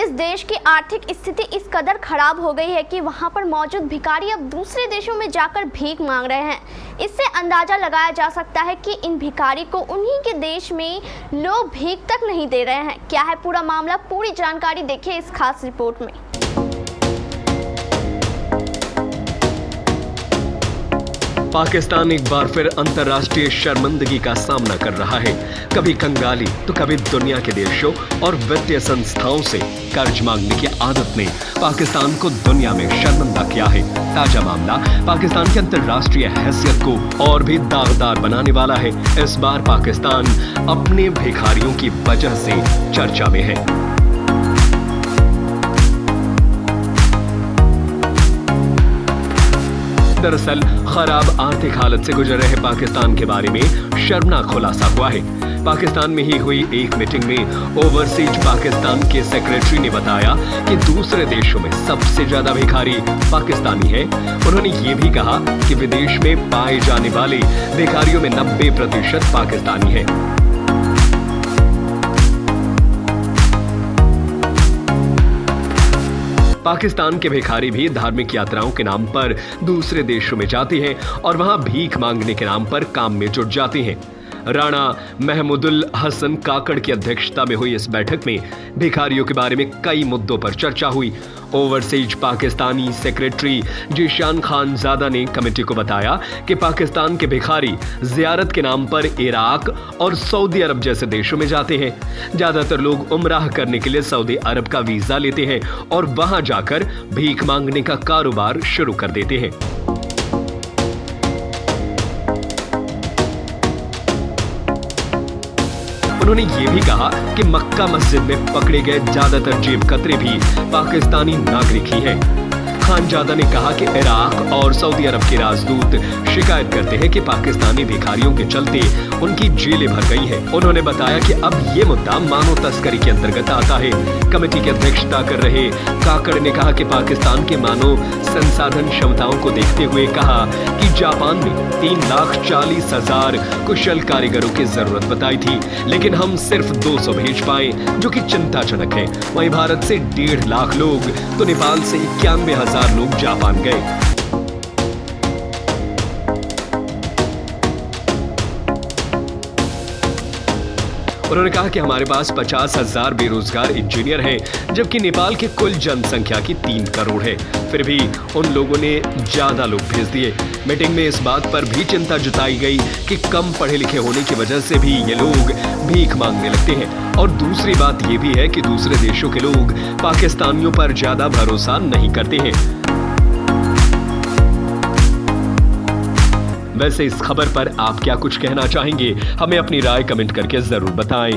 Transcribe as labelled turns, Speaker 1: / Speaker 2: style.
Speaker 1: इस देश की आर्थिक स्थिति इस कदर खराब हो गई है कि वहां पर मौजूद भिखारी अब दूसरे देशों में जाकर भीख मांग रहे हैं। इससे अंदाजा लगाया जा सकता है कि इन भिखारी को उन्हीं के देश में लोग भीख तक नहीं दे रहे हैं। क्या है पूरा मामला, पूरी जानकारी देखिए इस खास रिपोर्ट में।
Speaker 2: पाकिस्तान एक बार फिर अंतर्राष्ट्रीय शर्मिंदगी का सामना कर रहा है। कभी कंगाली तो कभी दुनिया के देशों और वित्तीय संस्थाओं से कर्ज मांगने की आदत ने पाकिस्तान को दुनिया में शर्मिंदा किया है। ताजा मामला पाकिस्तान की अंतर्राष्ट्रीय हैसियत को और भी दागदार बनाने वाला है। इस बार पाकिस्तान अपने भिखारियों की वजह से चर्चा में है। दरअसल खराब आर्थिक हालत से गुजर रहे पाकिस्तान के बारे में शर्मनाक खुलासा हुआ है। पाकिस्तान में ही हुई एक मीटिंग में ओवरसीज पाकिस्तान के सेक्रेटरी ने बताया कि दूसरे देशों में सबसे ज्यादा भिखारी पाकिस्तानी है। उन्होंने ये भी कहा कि विदेश में पाए जाने वाले भिखारियों में 90% पाकिस्तानी है। पाकिस्तान के भिखारी भी धार्मिक यात्राओं के नाम पर दूसरे देशों में जाते हैं और वहां भीख मांगने के नाम पर काम में जुट जाते हैं। राणा महमूदुल हसन काकड़ की अध्यक्षता में हुई इस बैठक में भिखारियों के बारे में कई मुद्दों पर चर्चा हुई। ओवरसीज पाकिस्तानी सेक्रेटरी जीशान खानजादा ने कमेटी को बताया कि पाकिस्तान के भिखारी जियारत के नाम पर इराक और सऊदी अरब जैसे देशों में जाते हैं। ज्यादातर लोग उम्राह करने के लिए सऊदी अरब का वीजा लेते हैं और वहां जाकर भीख मांगने का कारोबार शुरू कर देते हैं। उन्होंने ये भी कहा कि मक्का मस्जिद में पकड़े गए ज्यादातर जेब कतरे भी पाकिस्तानी नागरिक ही हैं। खानजादा ने कहा कि इराक और सऊदी अरब के राजदूत शिकायत करते हैं कि पाकिस्तानी भिखारियों के चलते उनकी जेलें भर गई हैं। उन्होंने बताया कि अब ये मुद्दा मानव तस्करी के अंतर्गत आता है। कमेटी की अध्यक्षता कर रहे काकड़ ने कहा कि पाकिस्तान के मानव संसाधन क्षमताओं को देखते हुए कहा कि जापान में 3,40,000 कुशल कारीगरों की जरूरत बताई थी, लेकिन हम सिर्फ 200 भेज पाए, जो कि चिंताजनक है। वहीं भारत से 1.5 लाख लोग तो नेपाल से 91,000 लोग जापान गए। उन्होंने कहा कि हमारे पास 50,000 बेरोजगार इंजीनियर हैं, जबकि नेपाल की कुल जनसंख्या की 3 करोड़ है। फिर भी उन लोगों ने ज्यादा लोग भेज दिए। मीटिंग में इस बात पर भी चिंता जताई गई कि कम पढ़े लिखे होने की वजह से भी ये लोग भीख मांगने लगते हैं। और दूसरी बात ये भी है कि दूसरे देशों के लोग पाकिस्तानियों पर ज्यादा भरोसा नहीं करते हैं। वैसे इस खबर पर आप क्या कुछ कहना चाहेंगे? हमें अपनी राय कमेंट करके जरूर बताएं।